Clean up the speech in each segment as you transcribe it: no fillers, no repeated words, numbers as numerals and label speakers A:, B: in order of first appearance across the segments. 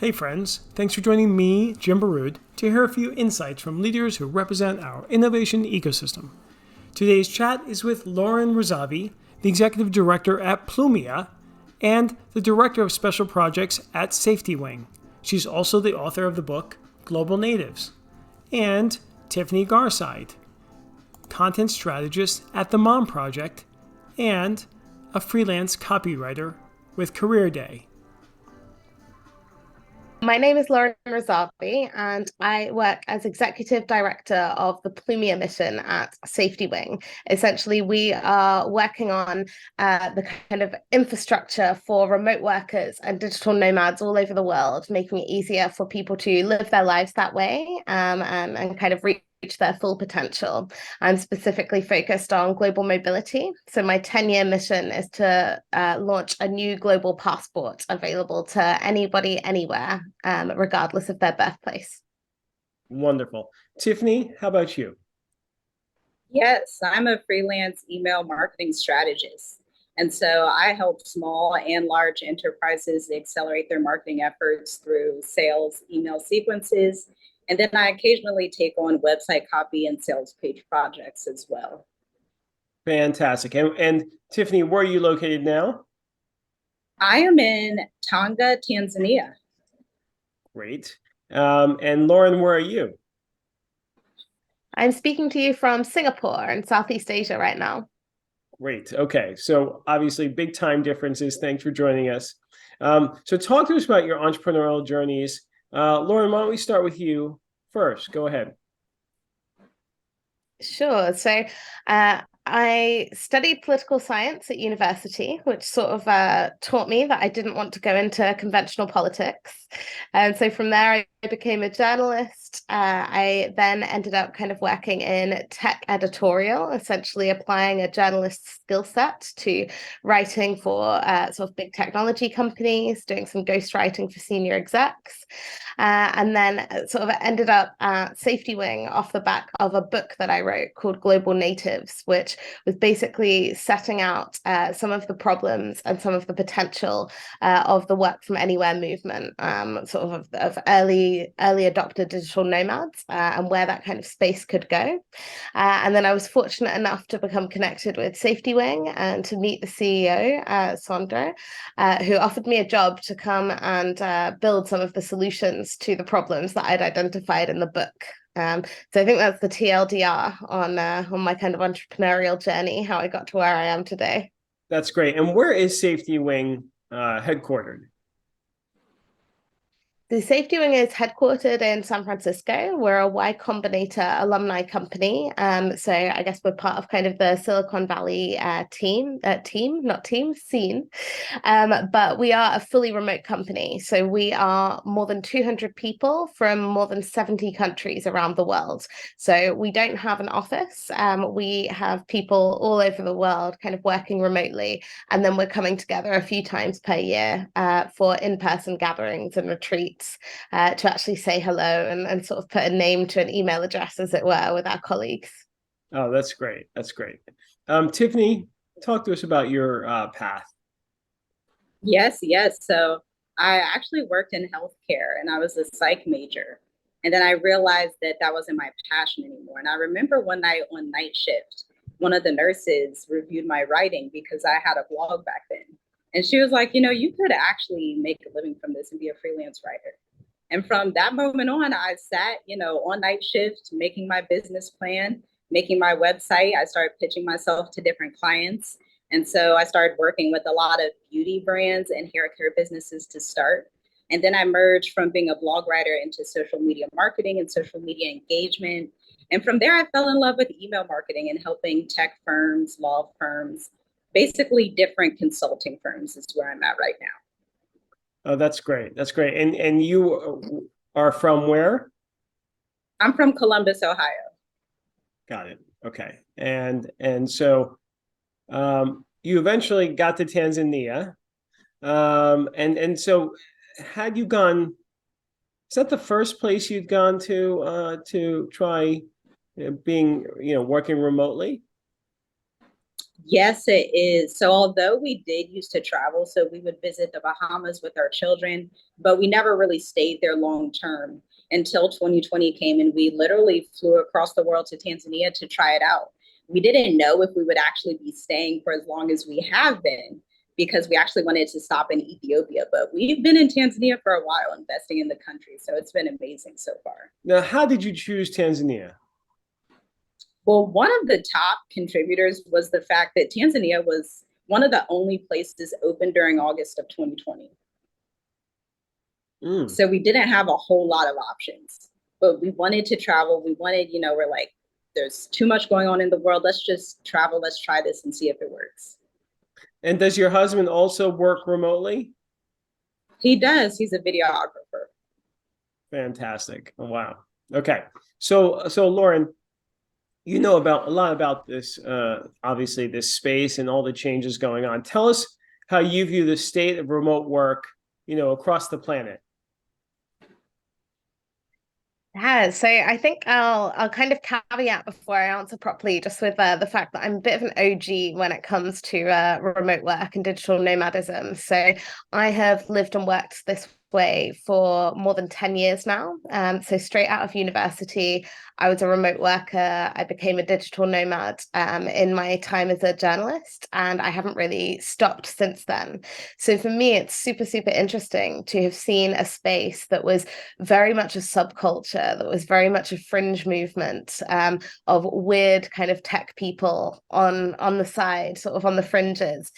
A: Hey friends, thanks for joining me, Jim Baroud, to hear a few insights from leaders who represent our innovation ecosystem. Today's chat is with Lauren Razavi, the Executive Director at Plumia and the Director of Special Projects at SafetyWing. She's also the author of the book Global Natives. And Tiffany Garside, content strategist at the Mom Project and a freelance copywriter with Career Day.
B: My name is Lauren Razavi, and I work as Executive Director of the Plumia mission at SafetyWing. Essentially, we are working on the kind of infrastructure for remote workers and digital nomads all over the world, making it easier for people to live their lives that way and kind of reach their full potential. I'm specifically focused on global mobility. So my 10-year mission is to launch a new global passport available to anybody, anywhere, regardless of their birthplace.
A: Wonderful. Tiffany, how about you?
C: Yes, I'm a freelance email marketing strategist. And so I help small and large enterprises accelerate their marketing efforts through sales email sequences. And then I occasionally take on website copy and sales page projects as well.
A: Fantastic. And Tiffany, where are you located now?
C: I am in Tanga, Tanzania.
A: Great. And Lauren, where are you?
B: I'm speaking to you from Singapore in Southeast Asia right now.
A: Great. Okay. So obviously big time differences. Thanks for joining us. So talk to us about your entrepreneurial journeys. Lauren, why don't we start with you first? Go ahead.
B: Sure. So I studied political science at university, which sort of taught me that I didn't want to go into conventional politics. And so from there, I became a journalist. I then ended up kind of working in tech editorial, essentially applying a journalist's skill set to writing for sort of big technology companies, doing some ghostwriting for senior execs. And then sort of ended up at SafetyWing off the back of a book that I wrote called Global Natives, which was basically setting out some of the problems and some of the potential of the work from anywhere movement, sort of early adopter digital nomads and where that kind of space could go. And then I was fortunate enough to become connected with SafetyWing and to meet the CEO, Sandro, who offered me a job to come and build some of the solutions to the problems that I'd identified in the book. So I think that's the TLDR on my kind of entrepreneurial journey, how I got to where I am today.
A: That's great. And where is SafetyWing headquartered?
B: The SafetyWing is headquartered in San Francisco. We're a Y Combinator alumni company. So I guess we're part of kind of the Silicon Valley scene. But we are a fully remote company. So we are more than 200 people from more than 70 countries around the world. So we don't have an office. We have people all over the world kind of working remotely. And then we're coming together a few times per year for in-person gatherings and retreats to actually say hello and sort of put a name to an email address, as it were, with our colleagues.
A: Oh, that's great. That's great. Tiffany, talk to us about your path.
C: Yes. So I actually worked in healthcare and I was a psych major. And then I realized that that wasn't my passion anymore. And I remember one night on night shift, one of the nurses reviewed my writing because I had a blog back then. And she was like, you could actually make a living from this and be a freelance writer. And from that moment on, I sat, on night shift, making my business plan, making my website. I started pitching myself to different clients. And so I started working with a lot of beauty brands and hair care businesses to start. And then I merged from being a blog writer into social media marketing and social media engagement. And from there, I fell in love with email marketing and helping tech firms, law firms, basically different consulting firms is where I'm at right now.
A: Oh, that's great. That's great. And you are from where?
C: I'm from Columbus, Ohio.
A: Got it. Okay. And so you eventually got to Tanzania. And so had you gone, is that the first place you'd gone to try being, working remotely?
C: Yes, it is. So although we did used to travel, so we would visit the Bahamas with our children, but we never really stayed there long term until 2020 came and we literally flew across the world to Tanzania to try it out. We didn't know if we would actually be staying for as long as we have been because we actually wanted to stop in Ethiopia, but we've been in Tanzania for a while investing in the country. So it's been amazing so far.
A: Now, how did you choose Tanzania?
C: Well, one of the top contributors was the fact that Tanzania was one of the only places open during August of 2020.
A: Mm.
C: So we didn't have a whole lot of options, but we wanted to travel. We wanted, we're like, there's too much going on in the world. Let's just travel. Let's try this and see if it works.
A: And does your husband also work remotely?
C: He does. He's a videographer.
A: Fantastic. Oh, wow. Okay. So Lauren, you know about a lot about this, obviously this space and all the changes going on. Tell us how you view the state of remote work, across the planet.
B: Yeah, so I think I'll kind of caveat before I answer properly, just with the fact that I'm a bit of an OG when it comes to remote work and digital nomadism. So I have lived and worked this way for more than 10 years now. So straight out of university, I was a remote worker. I became a digital nomad in my time as a journalist, and I haven't really stopped since then. So for me, it's super, super interesting to have seen a space that was very much a subculture, that was very much a fringe movement of weird kind of tech people on the side, sort of on the fringes,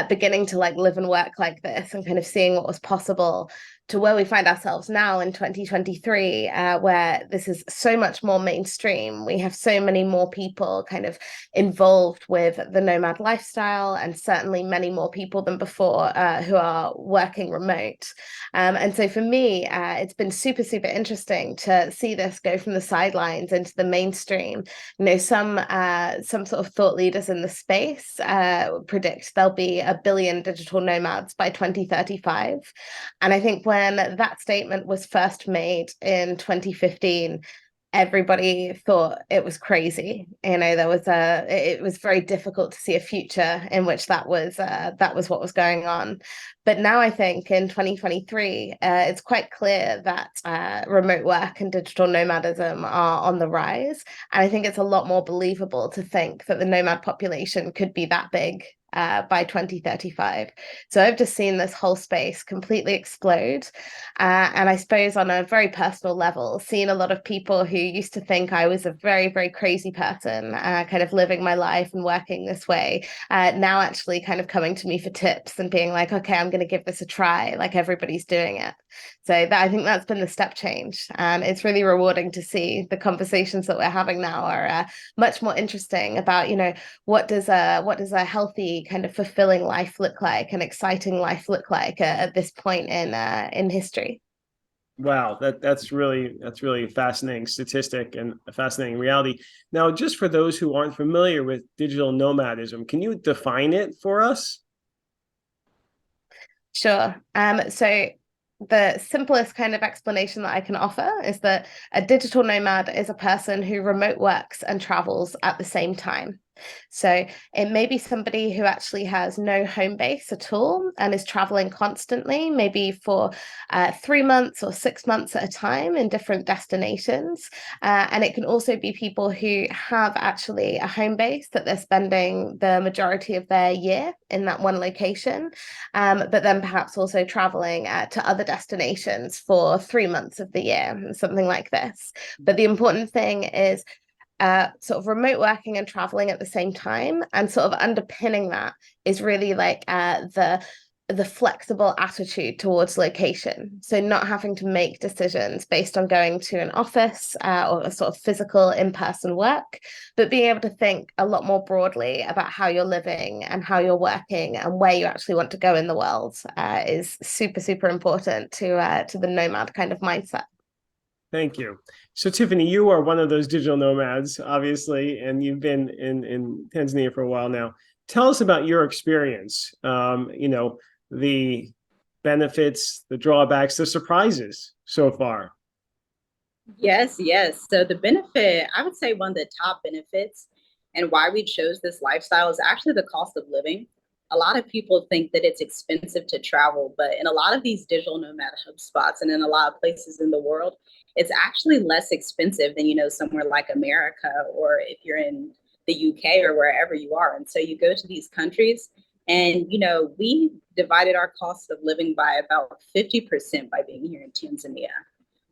B: beginning to like live and work like this and kind of seeing what was possible, to where we find ourselves now in 2023, where this is so much more mainstream. We have so many more people kind of involved with the nomad lifestyle, and certainly many more people than before who are working remote. And so for me, it's been super, super interesting to see this go from the sidelines into the mainstream. Some sort of thought leaders in the space predict there'll be 1 billion digital nomads by 2035. And I think when that statement was first made in 2015, everybody thought it was crazy. It was very difficult to see a future in which that was what was going on. But now I think in 2023, it's quite clear that remote work and digital nomadism are on the rise. And I think it's a lot more believable to think that the nomad population could be that big by 2035. So I've just seen this whole space completely explode. And I suppose on a very personal level, seeing a lot of people who used to think I was a very, very crazy person, kind of living my life and working this way, now actually kind of coming to me for tips and being like, okay, I'm going to give this a try, like everybody's doing it. So I think that's been the step change. And it's really rewarding to see the conversations that we're having now are much more interesting about, what does a healthy kind of fulfilling life look like, an exciting life look like at this point in history.
A: Wow, that's really a fascinating statistic and a fascinating reality. Now, just for those who aren't familiar with digital nomadism, can you define it for us?
B: Sure. So the simplest kind of explanation that I can offer is that a digital nomad is a person who remote works and travels at the same time. So it may be somebody who actually has no home base at all and is traveling constantly, maybe for 3 months or 6 months at a time in different destinations. And it can also be people who have actually a home base that they're spending the majority of their year in that one location, but then perhaps also traveling to other destinations for 3 months of the year, something like this. But the important thing is sort of remote working and traveling at the same time, and sort of underpinning that is really like the flexible attitude towards location. So not having to make decisions based on going to an office or a sort of physical in-person work, but being able to think a lot more broadly about how you're living and how you're working and where you actually want to go in the world is super, super important to the nomad kind of mindset.
A: Thank you. So, Tiffany, you are one of those digital nomads, obviously, and you've been in Tanzania for a while now. Tell us about your experience, the benefits, the drawbacks, the surprises so far.
C: Yes, yes. So the benefit, I would say one of the top benefits And why we chose this lifestyle is actually the cost of living. A lot of people think that it's expensive to travel, but in a lot of these digital nomad hub spots and in a lot of places in the world, it's actually less expensive than, somewhere like America, or if you're in the UK or wherever you are. And so you go to these countries and, we divided our cost of living by about 50% by being here in Tanzania.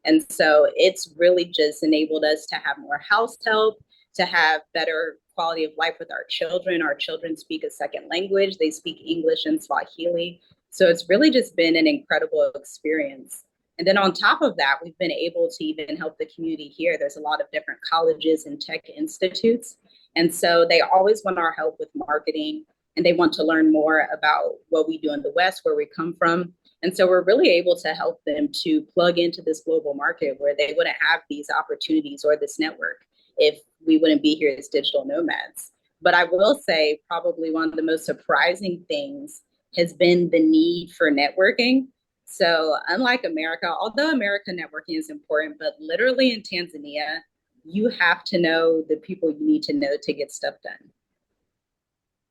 C: And so it's really just enabled us to have more house help, to have better quality of life with our children. Our children speak a second language. They speak English and Swahili. So it's really just been an incredible experience. And then on top of that, we've been able to even help the community here. There's a lot of different colleges and tech institutes. And so they always want our help with marketing, and they want to learn more about what we do in the West, where we come from. And so we're really able to help them to plug into this global market where they wouldn't have these opportunities or this network if we wouldn't be here as digital nomads. But I will say probably one of the most surprising things has been the need for networking. So unlike America, although America networking is important, but literally in Tanzania, you have to know the people you need to know to get stuff done.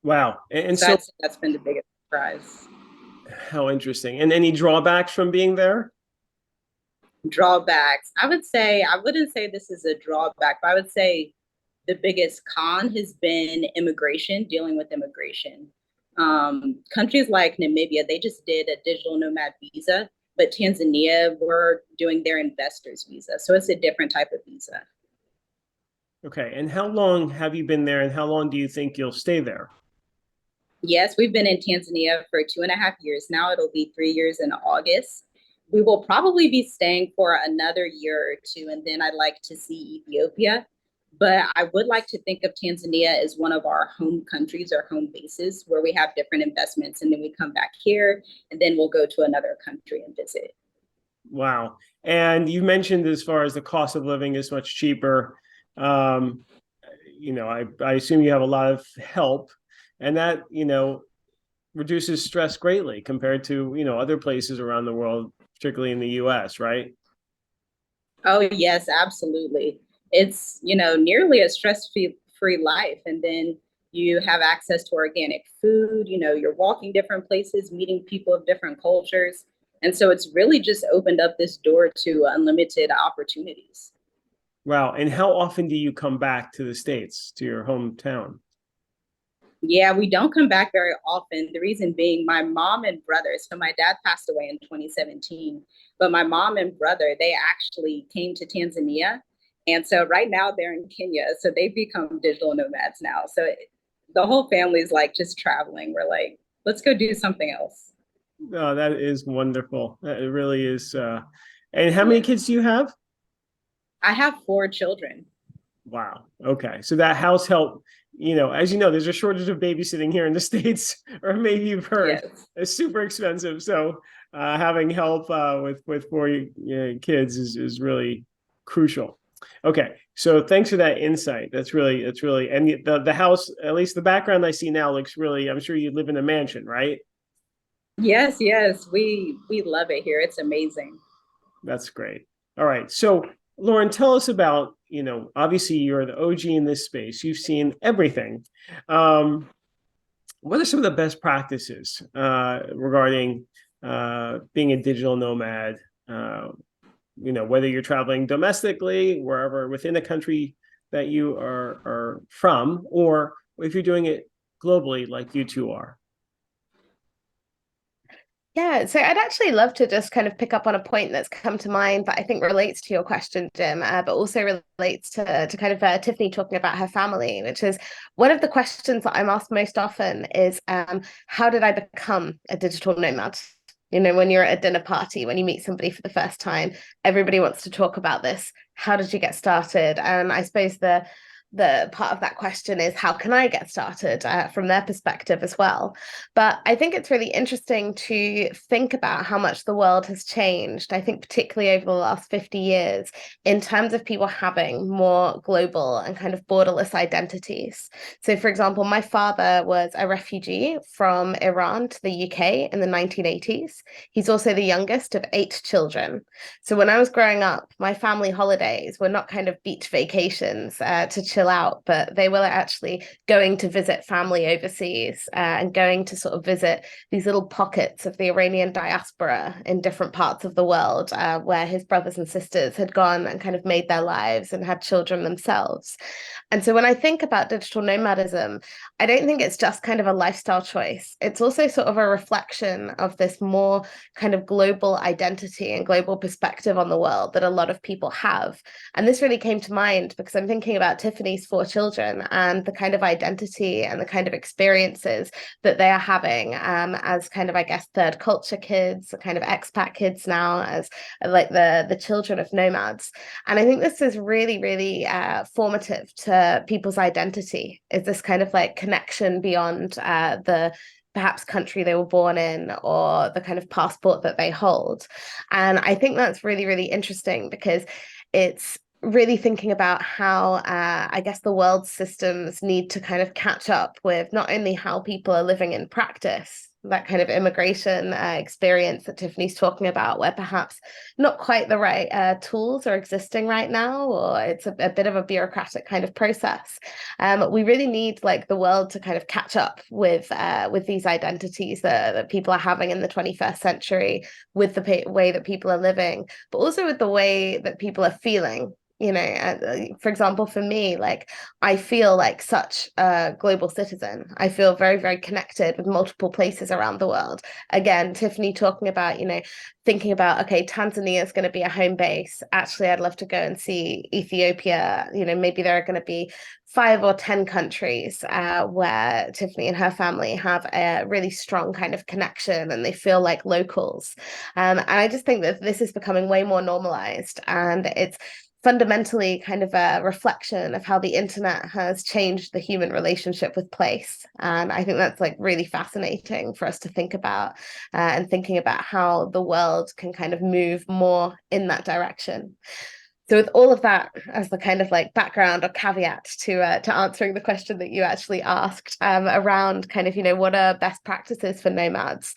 A: Wow. And
C: so that's been the biggest surprise.
A: How interesting. And any drawbacks from being there?
C: Drawbacks. I wouldn't say this is a drawback, but I would say the biggest con has been immigration, dealing with immigration. Countries like Namibia, they just did a digital nomad visa, but Tanzania, we're doing their investors visa. So it's a different type of visa.
A: Okay. And how long have you been there, and how long do you think you'll stay there?
C: Yes, we've been in Tanzania for 2.5 years. Now it'll be 3 years in August. We will probably be staying for another year or two, and then I'd like to see Ethiopia. But I would like to think of Tanzania as one of our home countries or home bases where we have different investments, and then we come back here, and then we'll go to another country and visit.
A: Wow. And you mentioned as far as the cost of living is much cheaper. I assume you have a lot of help, and that, reduces stress greatly compared to, other places around the world, particularly in the US, right?
C: Oh, yes, absolutely. It's, nearly a stress-free life. And then you have access to organic food, you're walking different places, meeting people of different cultures. And so it's really just opened up this door to unlimited opportunities.
A: Wow. And how often do you come back to the States, to your hometown?
C: Yeah, we don't come back very often. The reason being my mom and brother. So my dad passed away in 2017, but my mom and brother, they actually came to Tanzania. And so right now they're in Kenya. So they've become digital nomads now. So the whole family's like just traveling. We're like, let's go do something else.
A: Oh, that is wonderful. It really is. And how many kids do you have?
C: I have 4 children.
A: Wow. Okay. So that house help, as you know, there's a shortage of babysitting here in the States, or maybe you've heard. Yes. It's super expensive. So having help with 4 kids is really crucial. Okay. So thanks for that insight. That's really, and the house, at least the background I see now looks really, I'm sure you live in a mansion, right?
C: Yes. We love it here. It's amazing.
A: That's great. All right. So Lauren, tell us about, obviously you're the OG in this space. You've seen everything. What are some of the best practices regarding being a digital nomad? Whether you're traveling domestically, wherever within the country that you are from, or if you're doing it globally like you two are.
B: Yeah, so I'd actually love to just kind of pick up on a point that's come to mind that I think relates to your question, Jim, but also relates to kind of Tiffany talking about her family, which is one of the questions that I'm asked most often is, how did I become a digital nomad? When you're at a dinner party, when you meet somebody for the first time, everybody wants to talk about this. How did you get started? And I suppose the part of that question is, how can I get started from their perspective as well? But I think it's really interesting to think about how much the world has changed. I think particularly over the last 50 years in terms of people having more global and kind of borderless identities. So for example, my father was a refugee from Iran to the UK in the 1980s. He's also the youngest of 8 children. So when I was growing up, my family holidays were not kind of beach vacations to chill fill out, but they were actually going to visit family overseas and going to sort of visit these little pockets of the Iranian diaspora in different parts of the world where his brothers and sisters had gone and kind of made their lives and had children themselves. And so when I think about digital nomadism, I don't think it's just kind of a lifestyle choice. It's also sort of a reflection of this more kind of global identity and global perspective on the world that a lot of people have. And this really came to mind because I'm thinking about Tiffany's 4 children and the kind of identity and the kind of experiences that they are having as kind of, I guess, third culture kids, kind of expat kids now, as like the children of nomads. And I think this is really, really formative to people's identity, is this kind of like connection beyond the perhaps country they were born in or the kind of passport that they hold. And I think that's really, really interesting because it's really thinking about how I guess the world systems need to kind of catch up with not only how people are living in practice, that kind of immigration experience that Tiffany's talking about, where perhaps not quite the right tools are existing right now, or it's a bit of a bureaucratic kind of process. We really need like the world to kind of catch up with these identities that people are having in the 21st century, with the way that people are living, but also with the way that people are feeling. For example, for me, like I feel like such a global citizen. I feel very, very connected with multiple places around the world. Again, Tiffany talking about, thinking about, okay, Tanzania is going to be a home base. Actually, I'd love to go and see Ethiopia. Maybe there are going to be 5 or 10 countries where Tiffany and her family have a really strong kind of connection and they feel like locals. And I just think that this is becoming way more normalized, and it's fundamentally kind of a reflection of how the internet has changed the human relationship with place. And I think that's like really fascinating for us to think about and thinking about how the world can kind of move more in that direction. So with all of that as the kind of like background or caveat to answering the question that you actually asked around kind of, what are best practices for nomads?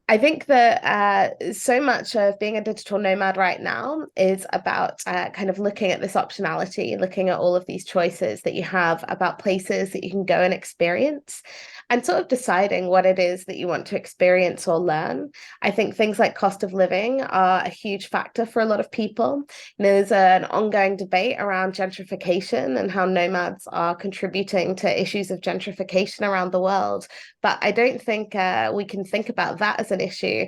B: I think that so much of being a digital nomad right now is about kind of looking at this optionality, looking at all of these choices that you have about places that you can go and experience, and sort of deciding what it is that you want to experience or learn. I think things like cost of living are a huge factor for a lot of people. There's an ongoing debate around gentrification and how nomads are contributing to issues of gentrification around the world. But I don't think we can think about that as an issue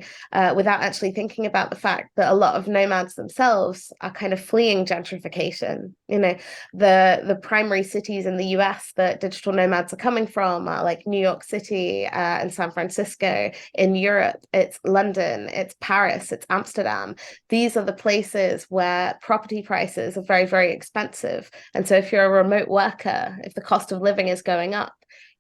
B: without actually thinking about the fact that a lot of nomads themselves are kind of fleeing gentrification. The primary cities in the US that digital nomads are coming from are like New York City and San Francisco. In Europe, it's London, it's Paris, it's Amsterdam. These are the places where property prices are very, very expensive. And so if you're a remote worker, if the cost of living is going up,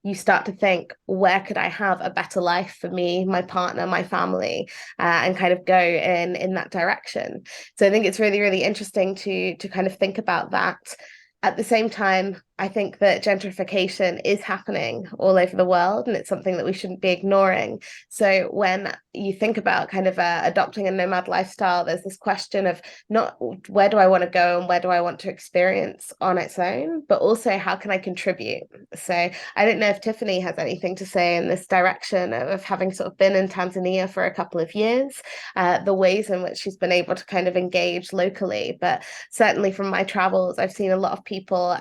B: you start to think, where could I have a better life for me, my partner, my family, and kind of go in that direction. So I think it's really, really interesting to kind of think about that. At the same time, I think that gentrification is happening all over the world, and it's something that we shouldn't be ignoring. So when you think about kind of adopting a nomad lifestyle, there's this question of not where do I want to go and where do I want to experience on its own, but also how can I contribute? So I don't know if Tiffany has anything to say in this direction of having sort of been in Tanzania for a couple of years, the ways in which she's been able to kind of engage locally. But certainly from my travels, I've seen a lot of people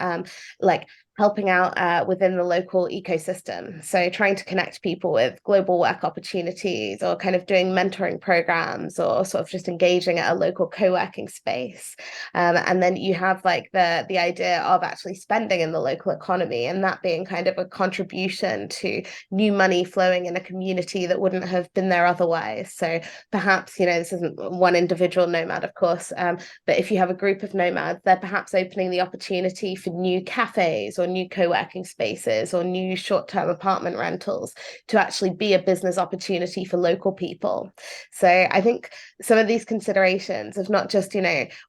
B: like helping out within the local ecosystem. So trying to connect people with global work opportunities, or kind of doing mentoring programs, or sort of just engaging at a local co-working space. And then you have like the idea of actually spending in the local economy, and that being kind of a contribution to new money flowing in a community that wouldn't have been there otherwise. So perhaps, this isn't one individual nomad, of course, but if you have a group of nomads, they're perhaps opening the opportunity for new cafes or new co-working spaces or new short-term apartment rentals to actually be a business opportunity for local people. So I think some of these considerations of not just,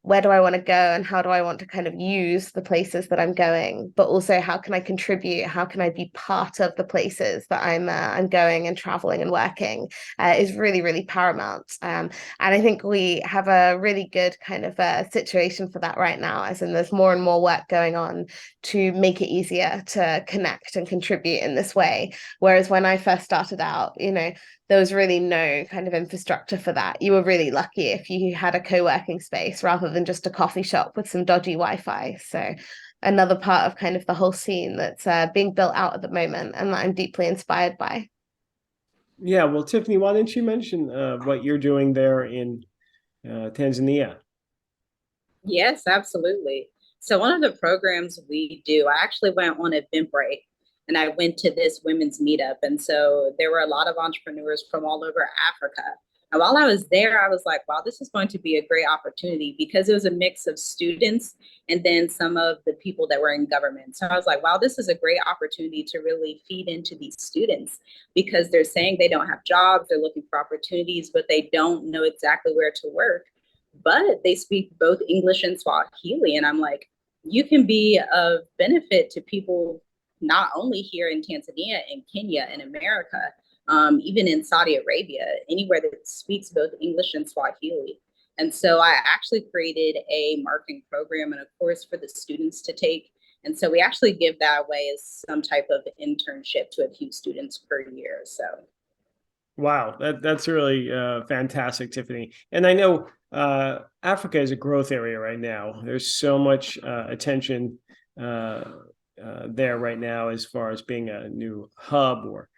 B: where do I want to go and how do I want to kind of use the places that I'm going, but also how can I contribute? How can I be part of the places that I'm going and traveling and working is really, really paramount. And I think we have a really good kind of situation for that right now, as in there's more and more work going on to make it easier to connect and contribute in this way. Whereas when I first started out, there was really no kind of infrastructure for that. You were really lucky if you had a co-working space rather than just a coffee shop with some dodgy Wi-Fi. So another part of kind of the whole scene that's being built out at the moment and that I'm deeply inspired by.
A: Yeah, well, Tiffany, why don't you mention what you're doing there in Tanzania?
C: Yes, absolutely. So one of the programs we do, I actually went on Eventbrite and I went to this women's meetup. And so there were a lot of entrepreneurs from all over Africa. And while I was there, I was like, wow, this is going to be a great opportunity because it was a mix of students and then some of the people that were in government. So I was like, wow, this is a great opportunity to really feed into these students because they're saying they don't have jobs, they're looking for opportunities, but they don't know exactly where to work. But they speak both English and Swahili. And I'm like, you can be of benefit to people not only here in Tanzania and Kenya and America, even in Saudi Arabia, anywhere that speaks both English and Swahili. And so I actually created a marketing program and a course for the students to take. And so we actually give that away as some type of internship to a few students per year. So
A: Wow, that's really fantastic, Tiffany. And I know Africa is a growth area right now. There's so much attention there right now as far as being a new hub or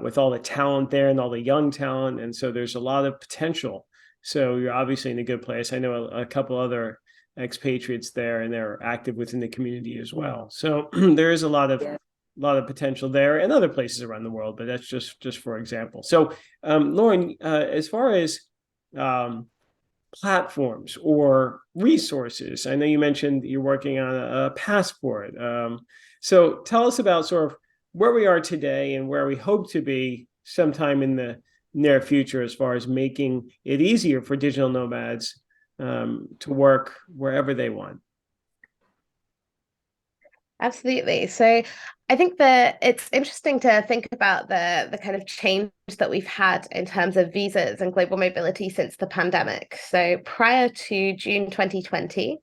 A: with all the talent there and all the young talent. And so there's a lot of potential. So you're obviously in a good place. I know a couple other expatriates there and they're active within the community as well. So there is a lot of potential there and other places around the world, but that's just for example. So, Lauren, as far as platforms or resources, I know you mentioned you're working on a passport. So tell us about sort of where we are today and where we hope to be sometime in the near future as far as making it easier for digital nomads to work wherever they want.
B: Absolutely. So I think that it's interesting to think about the kind of change that we've had in terms of visas and global mobility since the pandemic. So prior to June 2020,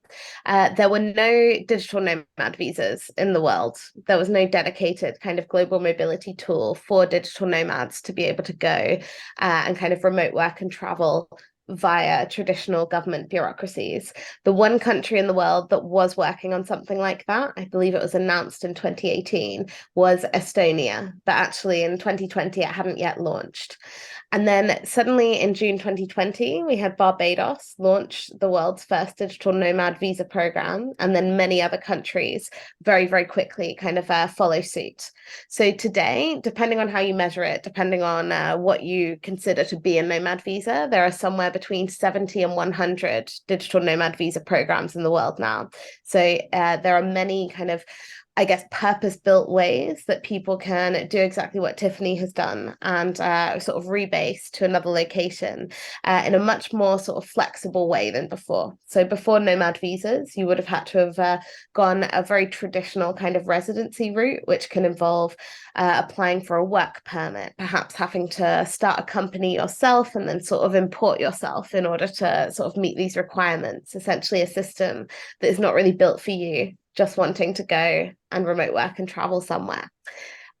B: there were no digital nomad visas in the world. There was no dedicated kind of global mobility tool for digital nomads to be able to go and kind of remote work and travel via traditional government bureaucracies. The one country in the world that was working on something like that, I believe it was announced in 2018, was Estonia, but actually in 2020 it hadn't yet launched. And then suddenly in June 2020, we had Barbados launch the world's first digital nomad visa program, and then many other countries very, very quickly kind of follow suit. So today, depending on how you measure it, depending on what you consider to be a nomad visa, there are somewhere between 70 and 100 digital nomad visa programs in the world now. So there are many kind of, I guess, purpose-built ways that people can do exactly what Tiffany has done and sort of rebase to another location in a much more sort of flexible way than before. So before nomad visas, you would have had to have gone a very traditional kind of residency route, which can involve applying for a work permit, perhaps having to start a company yourself and then sort of import yourself in order to sort of meet these requirements, essentially a system that is not really built for you, just wanting to go and remote work and travel somewhere.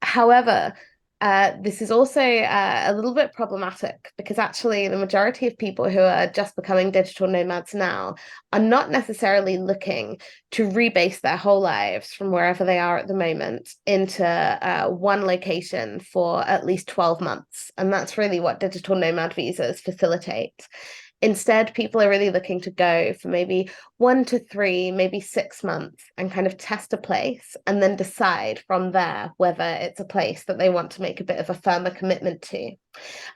B: However, this is also a little bit problematic because actually the majority of people who are just becoming digital nomads now are not necessarily looking to rebase their whole lives from wherever they are at the moment into one location for at least 12 months. And that's really what digital nomad visas facilitate. Instead, people are really looking to go for maybe 1 to 3, maybe 6 months and kind of test a place and then decide from there whether it's a place that they want to make a bit of a firmer commitment to.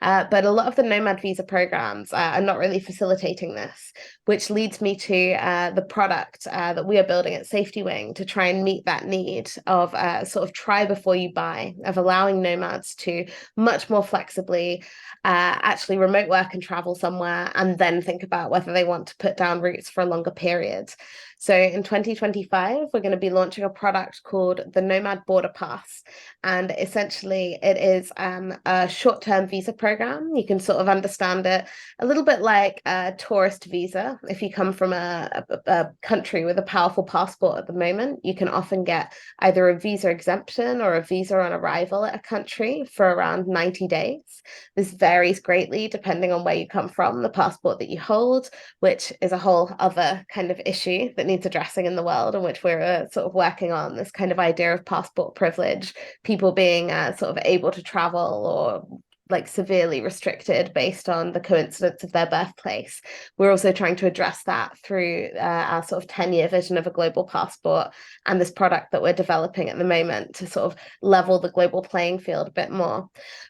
B: But a lot of the Nomad visa programs are not really facilitating this, which leads me to the product that we are building at SafetyWing to try and meet that need of sort of try before you buy, of allowing nomads to much more flexibly actually remote work and travel somewhere and then think about whether they want to put down roots for a longer period. So in 2025, we're going to be launching a product called the Nomad Border Pass. And essentially, it is a short-term visa program. You can sort of understand it a little bit like a tourist visa. If you come from a country with a powerful passport at the moment, you can often get either a visa exemption or a visa on arrival at a country for around 90 days. This varies greatly depending on where you come from, the passport that you hold, which is a whole other kind of issue that needs addressing in the world, in which we're sort of working on this kind of idea of passport privilege, people being sort of able to travel or like severely restricted based on the coincidence of their birthplace. We're also trying to address that through our sort of 10-year vision of a global passport and this product that we're developing at the moment to sort of level the global playing field a bit more.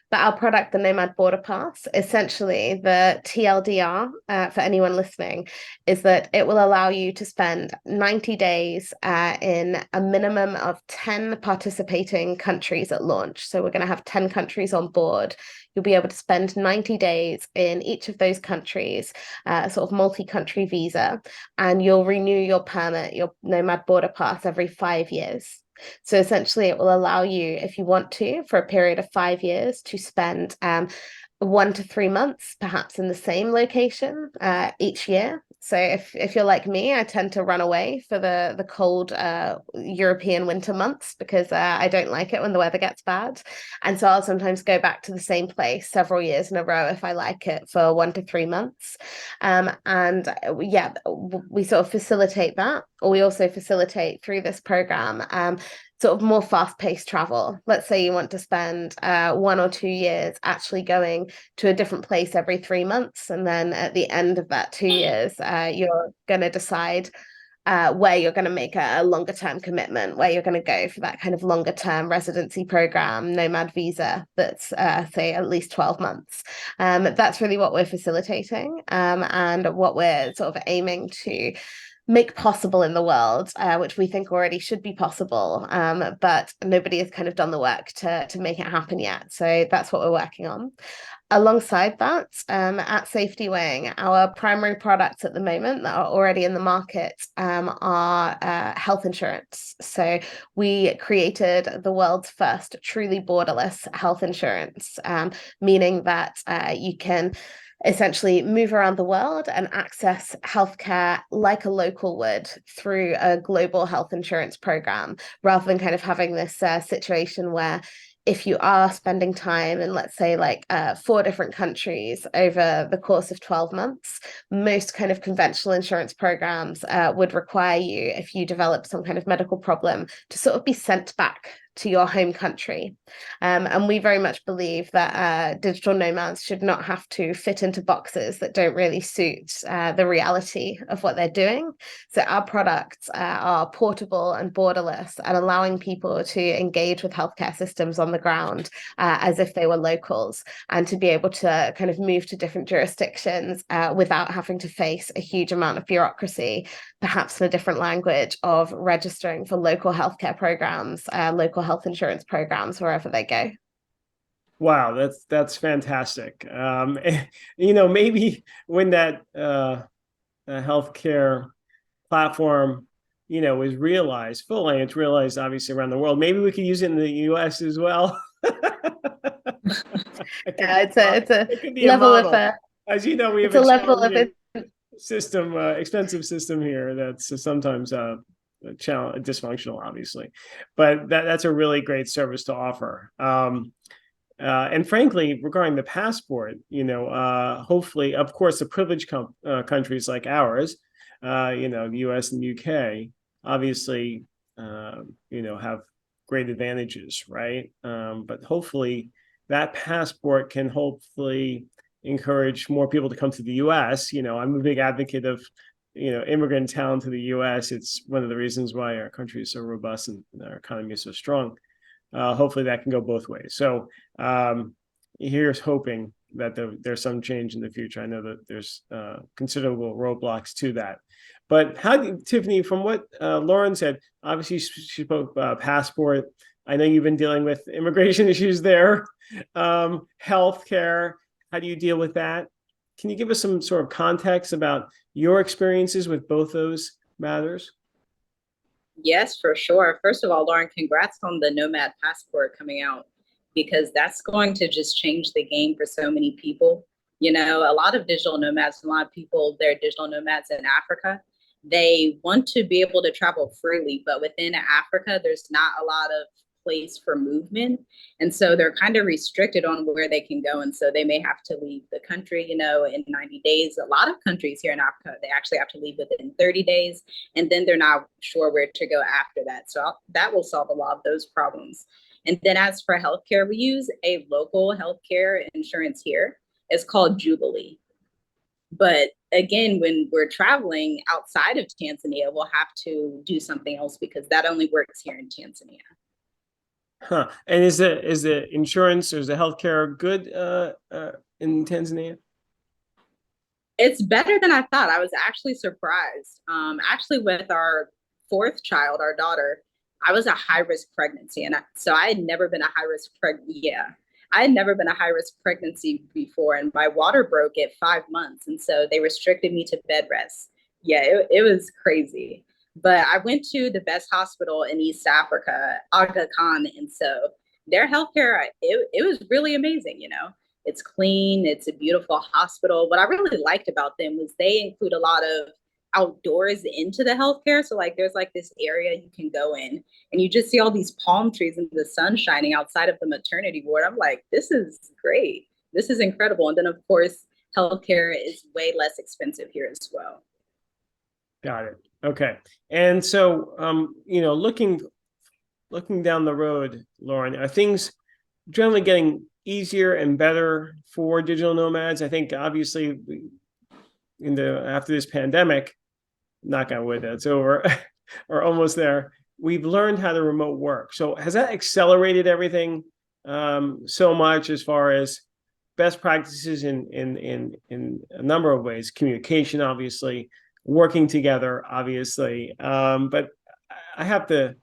B: But our product, the Nomad Border Pass, essentially the TLDR for anyone listening, is that it will allow you to spend 90 days in a minimum of 10 participating countries at launch. So we're going to have 10 countries on board. You'll be able to spend 90 days in each of those countries, sort of multi-country visa, and you'll renew your permit, your Nomad Border Pass every 5 years. So essentially, it will allow you, if you want to, for a period of 5 years, to spend 1 to 3 months, perhaps in the same location each year. So if you're like me, I tend to run away for the cold European winter months because I don't like it when the weather gets bad. And so I'll sometimes go back to the same place several years in a row if I like it for 1 to 3 months. And yeah, we sort of facilitate that, or we also facilitate through this program sort of more fast-paced travel. Let's say you want to spend 1 or 2 years actually going to a different place every 3 months, and then at the end of that 2 years, you're going to decide where you're going to make a longer term commitment, where you're going to go for that kind of longer term residency program, nomad visa that's say at least 12 months. That's really what we're facilitating and what we're sort of aiming to make possible in the world, which we think already should be possible, but nobody has kind of done the work to make it happen yet. So that's what we're working on. Alongside that, at SafetyWing, our primary products at the moment that are already in the market are health insurance. So we created the world's first truly borderless health insurance, meaning that you can essentially move around the world and access healthcare like a local would through a global health insurance program, rather than kind of having this situation where if you are spending time in, let's say, like 4 different countries over the course of 12 months, most kind of conventional insurance programs would require you, if you develop some kind of medical problem, to sort of be sent back to your home country. And we very much believe that digital nomads should not have to fit into boxes that don't really suit the reality of what they're doing. So our products are portable and borderless and allowing people to engage with healthcare systems on the ground as if they were locals, and to be able to kind of move to different jurisdictions without having to face a huge amount of bureaucracy, perhaps in a different language, of registering for local healthcare programs, local health insurance programs wherever they go.
A: Wow, that's fantastic. Maybe when that healthcare platform, is realized fully, it's realized obviously around the world, maybe we could use it in the US as well.
B: It
A: could be a
B: level
A: model.
B: of
A: As you know, we have
B: it's a level of
A: challenging system, expensive system here that's sometimes dysfunctional, obviously, but that's a really great service to offer. And frankly, regarding the passport, hopefully, of course, the privileged countries like ours, the US and UK, obviously, have great advantages, right? But hopefully that passport can hopefully encourage more people to come to the US. I'm a big advocate of, immigrant talent to the US. It's one of the reasons why our country is so robust and our economy is so strong. Hopefully that can go both ways. So here's hoping that there's some change in the future. I know that there's considerable roadblocks to that. But how do you, Tiffany, from what Lauren said, obviously she spoke passport. I know you've been dealing with immigration issues there, healthcare. How do you deal with that? Can you give us some sort of context about your experiences with both those matters?
C: Yes, for sure. First of all, Lauren, congrats on the Nomad passport coming out because that's going to just change the game for so many people. You know, a lot of digital nomads, a lot of people, they're digital nomads in Africa. They want to be able to travel freely, but within Africa, there's not a lot of place for movement. And so they're kind of restricted on where they can go. And so they may have to leave the country, you know, in 90 days. A lot of countries here in Africa, they actually have to leave within 30 days. And then they're not sure where to go after that. So that will solve a lot of those problems. And then as for healthcare, we use a local healthcare insurance here. It's called Jubilee. But again, when we're traveling outside of Tanzania, we'll have to do something else because that only works here in Tanzania.
A: Huh. And is the insurance or is the healthcare good in Tanzania?
C: It's better than I thought. I was actually surprised. Actually, with our fourth child, our daughter, I was a high risk pregnancy, and so I had never been a high risk pregnancy. Yeah, I had never been a high risk pregnancy before, and my water broke at 5 months, and so they restricted me to bed rest. Yeah, it was crazy. But I went to the best hospital in East Africa, Aga Khan, and so their healthcare, it was really amazing. You know, it's clean, it's a beautiful hospital. What I really liked about them was they include a lot of outdoors into the healthcare. So like there's like this area you can go in and you just see all these palm trees and the sun shining outside of the maternity ward. I'm like, this is great. This is incredible. And then of course, healthcare is way less expensive here as well.
A: Got it. Okay. And so, looking down the road, Lauren, are things generally getting easier and better for digital nomads? I think obviously after this pandemic, knock on wood, that's over or almost there. We've learned how to remote work. So has that accelerated everything so much as far as best practices in a number of ways? Communication, obviously, working together, obviously. But I have to,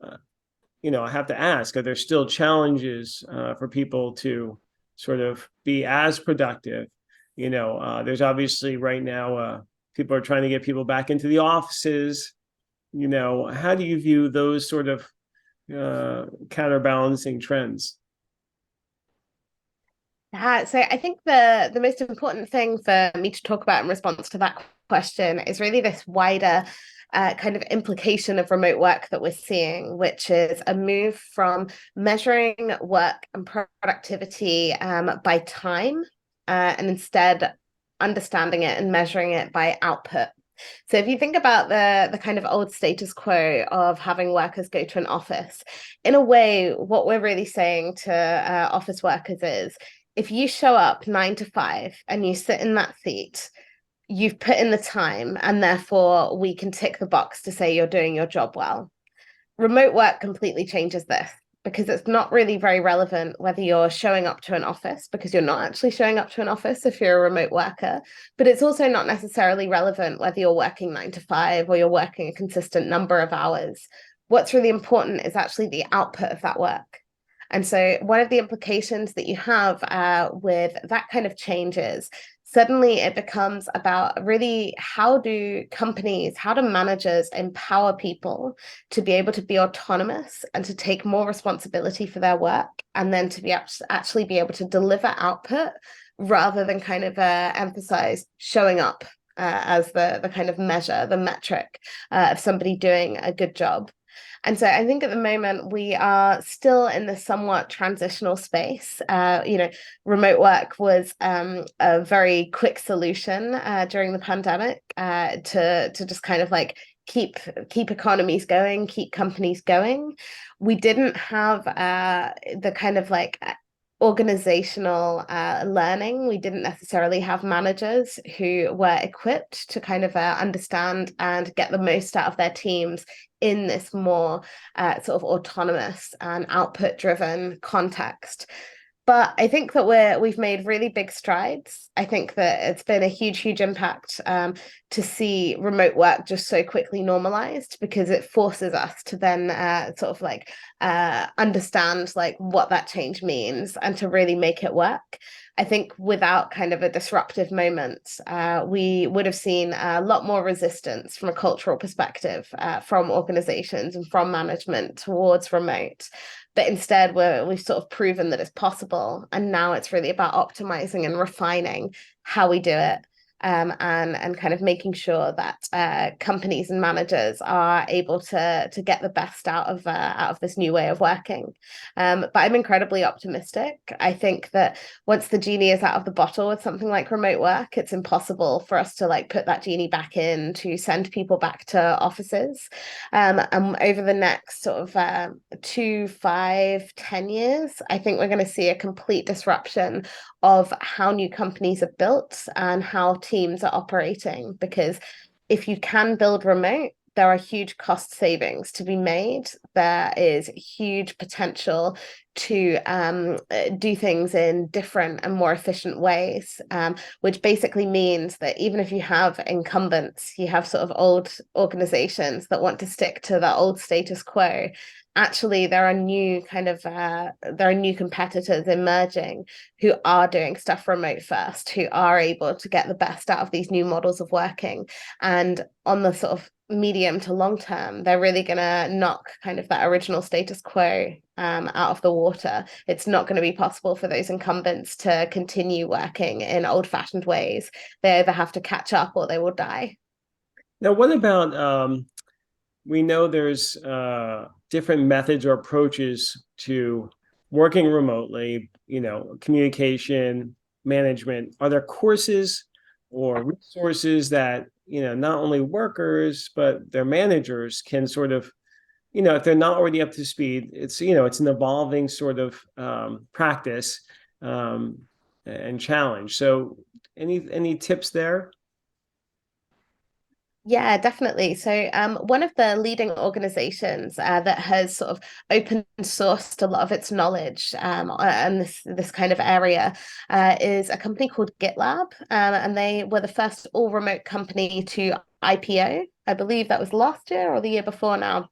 A: I have to ask: are there still challenges for people to sort of be as productive? There's obviously right now people are trying to get people back into the offices. How do you view those sort of counterbalancing trends?
B: So I think the most important thing for me to talk about in response to that question is really this wider kind of implication of remote work that we're seeing, which is a move from measuring work and productivity by time and instead understanding it and measuring it by output. So if you think about the kind of old status quo of having workers go to an office, in a way, what we're really saying to office workers is, if you show up 9 to 5 and you sit in that seat, you've put in the time, and therefore we can tick the box to say you're doing your job well. Remote work completely changes this because it's not really very relevant whether you're showing up to an office, because you're not actually showing up to an office if you're a remote worker, but it's also not necessarily relevant whether you're working 9 to 5 or you're working a consistent number of hours. What's really important is actually the output of that work. And so one of the implications that you have with that kind of change is suddenly it becomes about really how do managers empower people to be able to be autonomous and to take more responsibility for their work, and then to be actually be able to deliver output rather than kind of emphasize showing up as the kind of measure, the metric of somebody doing a good job. And so I think at the moment we are still in the somewhat transitional space. Remote work was a very quick solution during the pandemic to just kind of like keep economies going, keep companies going. We didn't have the kind of like organizational learning. We didn't necessarily have managers who were equipped to kind of understand and get the most out of their teams in this more sort of autonomous and output driven context. But I think that we've made really big strides. I think that it's been a huge impact to see remote work just so quickly normalized, because it forces us to then sort of like understand like what that change means and to really make it work. I think without kind of a disruptive moment, we would have seen a lot more resistance from a cultural perspective from organizations and from management towards remote. But instead, we've sort of proven that it's possible. And now it's really about optimizing and refining how we do it. And kind of making sure that companies and managers are able to get the best out of this new way of working. But I'm incredibly optimistic. I think that once the genie is out of the bottle with something like remote work, it's impossible for us to like put that genie back in to send people back to offices. And over the next sort of 2, 5, 10 years, I think we're going to see a complete disruption of how new companies are built and how teams are operating. Because if you can build remote, there are huge cost savings to be made. There is huge potential to do things in different and more efficient ways, which basically means that even if you have incumbents, you have sort of old organizations that want to stick to the old status quo. Actually, there are new competitors emerging who are doing stuff remote first, who are able to get the best out of these new models of working. And on the sort of medium to long term, they're really going to knock kind of that original status quo out of the water. It's not going to be possible for those incumbents to continue working in old-fashioned ways. They either have to catch up or they will die.
A: Now, what about we know there's different methods or approaches to working remotely, communication, management. Are there courses or resources that, not only workers, but their managers can sort of, if they're not already up to speed, it's an evolving sort of practice and challenge. So any tips there?
B: Yeah, definitely. So, one of the leading organizations that has sort of open sourced a lot of its knowledge and this kind of area is a company called GitLab, and they were the first all remote company to IPO. I believe that was last year or the year before now.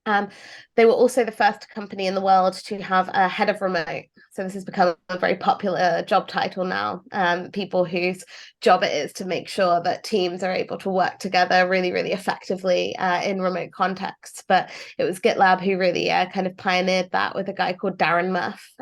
B: Um, they were also the first company in the world to have a head of remote. So this has become a very popular job title now. People whose job it is to make sure that teams are able to work together really effectively in remote contexts. But it was GitLab who really kind of pioneered that with a guy called Darren Murph,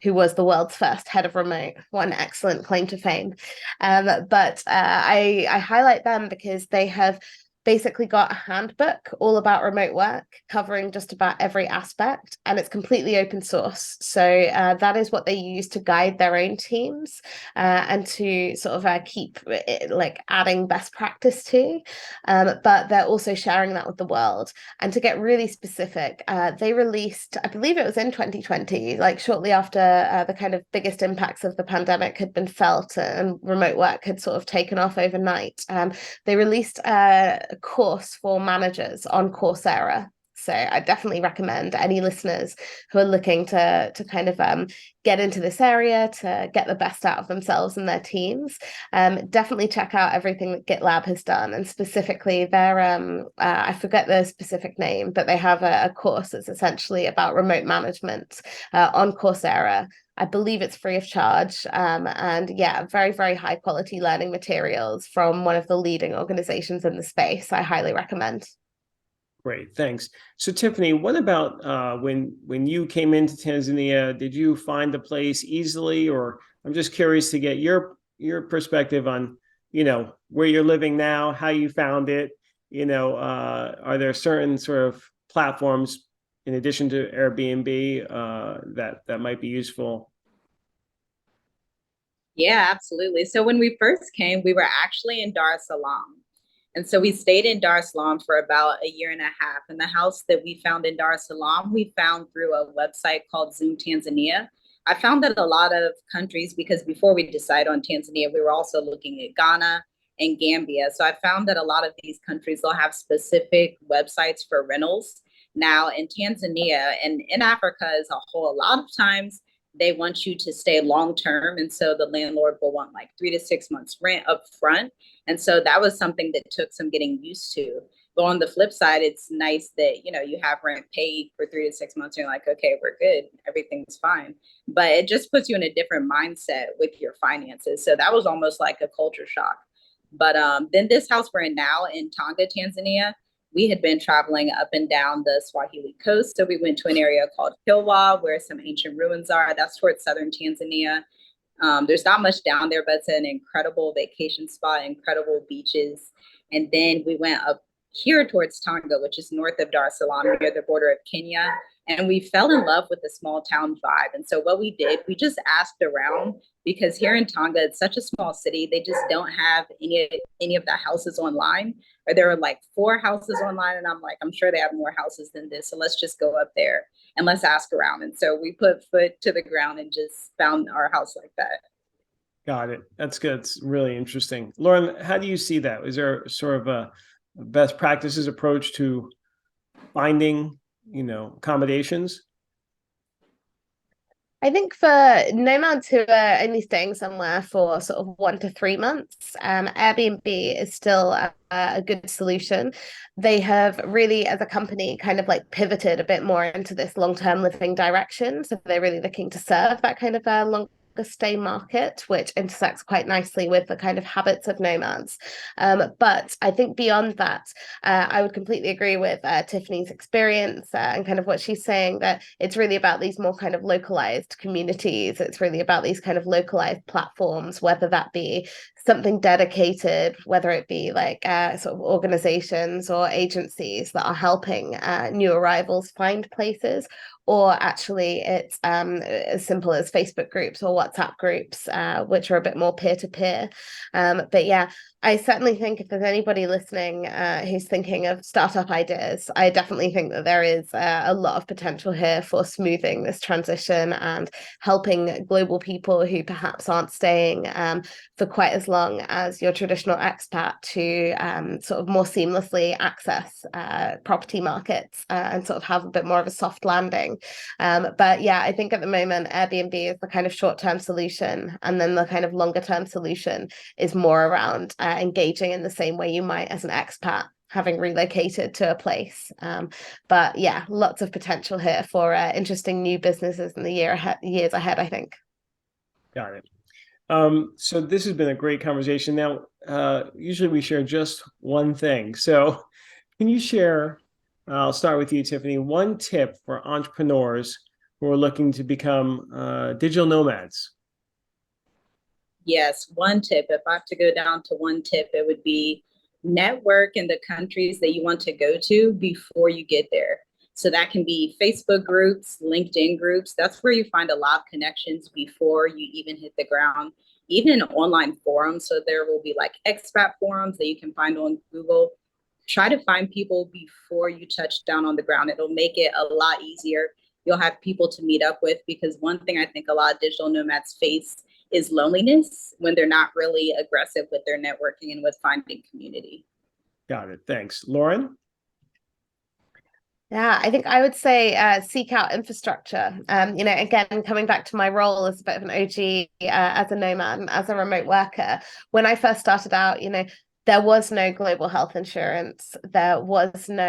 B: who was the world's first head of remote. What an excellent claim to fame. But I highlight them because they have basically got a handbook all about remote work covering just about every aspect, and it's completely open source. So that is what they use to guide their own teams and to sort of keep it, like adding best practice to, but they're also sharing that with the world. And to get really specific, they released, I believe it was in 2020, like shortly after the kind of biggest impacts of the pandemic had been felt and remote work had sort of taken off overnight. They released a course for managers on Coursera. So I definitely recommend any listeners who are looking to kind of get into this area to get the best out of themselves and their teams. Definitely check out everything that GitLab has done, and specifically their I forget the specific name, but they have a course that's essentially about remote management on Coursera. I believe it's free of charge. And yeah, very high quality learning materials from one of the leading organizations in the space. I highly recommend.
A: Great, thanks. So Tiffany, what about when you came into Tanzania? Did you find the place easily, or I'm just curious to get your perspective on, where you're living now, how you found it. Are there certain sort of platforms in addition to Airbnb that might be useful?
C: Yeah, absolutely. So when we first came, we were actually in Dar es Salaam. And so we stayed in Dar es Salaam for about a year and a half. And the house that we found in Dar es Salaam, we found through a website called Zoom Tanzania. I found that a lot of countries, because before we decided on Tanzania, we were also looking at Ghana and Gambia. So I found that a lot of these countries, they'll have specific websites for rentals. Now in Tanzania and in Africa as a whole, a lot of times they want you to stay long term. And so the landlord will want like 3 to 6 months rent up front. And so that was something that took some getting used to. But on the flip side, it's nice that, you have rent paid for 3 to 6 months. And you're like, okay, we're good. Everything's fine. But it just puts you in a different mindset with your finances. So that was almost like a culture shock. But then this house we're in now in Tonga, Tanzania, we had been traveling up and down the Swahili coast. So we went to an area called Kilwa, where some ancient ruins are. That's towards southern Tanzania. There's not much down there, but it's an incredible vacation spot, incredible beaches. And then we went up here towards Tonga, which is north of Dar es Salaam, near the border of Kenya. And we fell in love with the small town vibe. And so what we did, we just asked around, because here in Tonga, it's such a small city, they just don't have any of the houses online. Or there were like 4 houses online. And I'm like, I'm sure they have more houses than this. So let's just go up there and let's ask around. And so we put foot to the ground and just found our house like that.
A: Got it. That's good. It's really interesting. Lauren, how do you see that? Is there sort of a best practices approach to finding, accommodations?
B: I think for nomads who are only staying somewhere for sort of 1 to 3 months, Airbnb is still a good solution. They have really, as a company, kind of like pivoted a bit more into this long-term living direction. So they're really looking to serve that kind of longer stay market, which intersects quite nicely with the kind of habits of nomads. But I think beyond that, I would completely agree with Tiffany's experience and kind of what she's saying, that it's really about these more kind of localized communities. It's really about these kind of localized platforms, whether that be something dedicated, whether it be like sort of organizations or agencies that are helping new arrivals find places, or actually it's as simple as Facebook groups or WhatsApp groups, which are a bit more peer-to-peer. But yeah, I certainly think if there's anybody listening who's thinking of startup ideas, I definitely think that there is a lot of potential here for smoothing this transition and helping global people who perhaps aren't staying for quite as long as your traditional expat to sort of more seamlessly access property markets and sort of have a bit more of a soft landing. But yeah, I think at the moment Airbnb is the kind of short-term solution, and then the kind of longer-term solution is more around engaging in the same way you might as an expat having relocated to a place. But yeah, lots of potential here for interesting new businesses in the years ahead, I think.
A: Got it. So this has been a great conversation. Now, usually we share just one thing. So can you share, I'll start with you, Tiffany, one tip for entrepreneurs who are looking to become digital nomads?
C: Yes, one tip. If I have to go down to one tip, it would be network in the countries that you want to go to before you get there. So that can be Facebook groups, LinkedIn groups. That's where you find a lot of connections before you even hit the ground. Even online forums. So there will be like expat forums that you can find on Google. Try to find people before you touch down on the ground. It'll make it a lot easier. You'll have people to meet up with, because one thing I think a lot of digital nomads face is loneliness when they're not really aggressive with their networking and with finding community.
A: Got it. Thanks. Lauren?
B: Yeah, I think I would say seek out infrastructure. Again, coming back to my role as a bit of an OG, as a nomad and as a remote worker, when I first started out, there was no global health insurance. There was no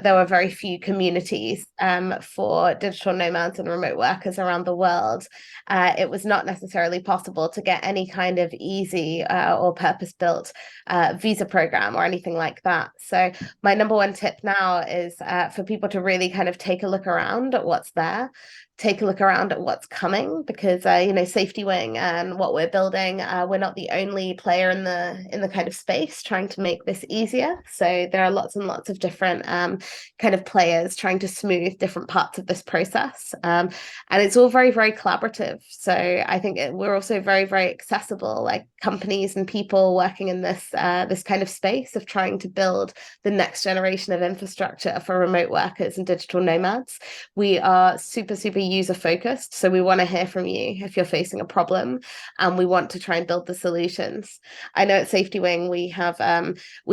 B: there were very few communities for digital nomads and remote workers around the world. It was not necessarily possible to get any kind of easy or purpose-built visa program or anything like that. So my number one tip now is for people to really kind of take a look around at what's there, take a look around at what's coming, because SafetyWing and what we're building, we're not the only player in the kind of space trying to make this easier. So there are lots and lots of different kind of players trying to smooth different parts of this process, and it's all very, very collaborative. So I think we're also very, very accessible, like companies and people working in this kind of space of trying to build the next generation of infrastructure for remote workers and digital nomads. We are super, super user focused. So we want to hear from you if you're facing a problem, and we want to try and build the solutions. I know at SafetyWing we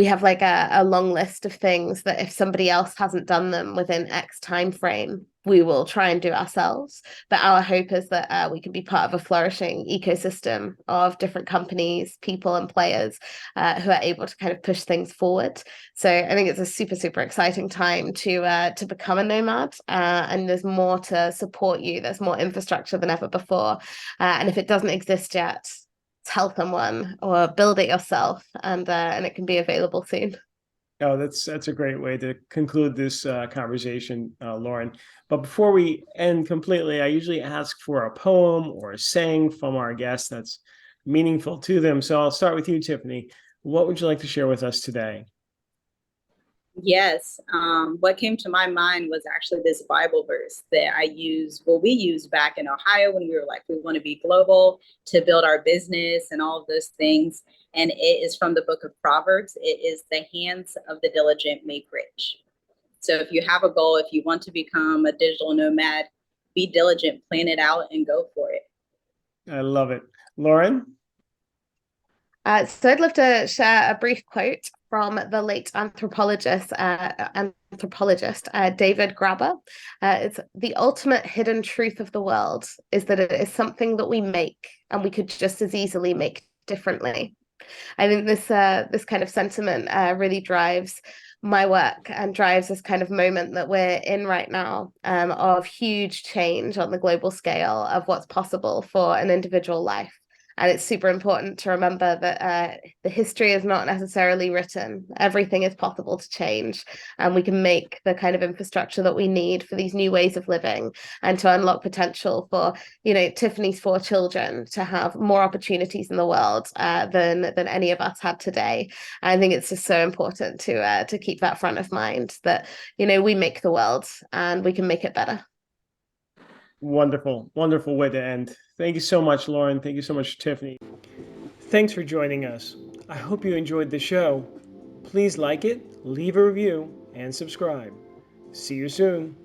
B: have like a long list of things that if somebody else hasn't done them within X time frame, we will try and do ourselves. But our hope is that we can be part of a flourishing ecosystem of different companies, people, and players who are able to kind of push things forward. So I think it's a super, super exciting time to become a nomad, and there's more to support you. There's more infrastructure than ever before, and if it doesn't exist yet, tell someone or build it yourself, and it can be available soon.
A: Oh, that's a great way to conclude this conversation, Lauren. But before we end completely, I usually ask for a poem or a saying from our guests that's meaningful to them. So I'll start with you, Tiffany. What would you like to share with us today?
C: Yes. What came to my mind was actually this Bible verse that we used back in Ohio when we were like, we want to be global to build our business and all of those things. And it is from the book of Proverbs. It is the hands of the diligent make rich. So if you have a goal, if you want to become a digital nomad, be diligent, plan it out and go for it.
A: I love it. Lauren?
B: So I'd love to share a brief quote from the late anthropologist David Graeber. It's the ultimate hidden truth of the world is that it is something that we make and we could just as easily make differently. I think this kind of sentiment really drives my work and drives this kind of moment that we're in right now, of huge change on the global scale of what's possible for an individual life. And it's super important to remember that the history is not necessarily written. Everything is possible to change, and we can make the kind of infrastructure that we need for these new ways of living and to unlock potential for, Tiffany's 4 children to have more opportunities in the world than any of us had today. And I think it's just so important to keep that front of mind that we make the world and we can make it better.
A: Wonderful, wonderful way to end. Thank you so much, Lauren. Thank you so much, Tiffany. Thanks for joining us. I hope you enjoyed the show. Please like it, leave a review, and subscribe. See you soon.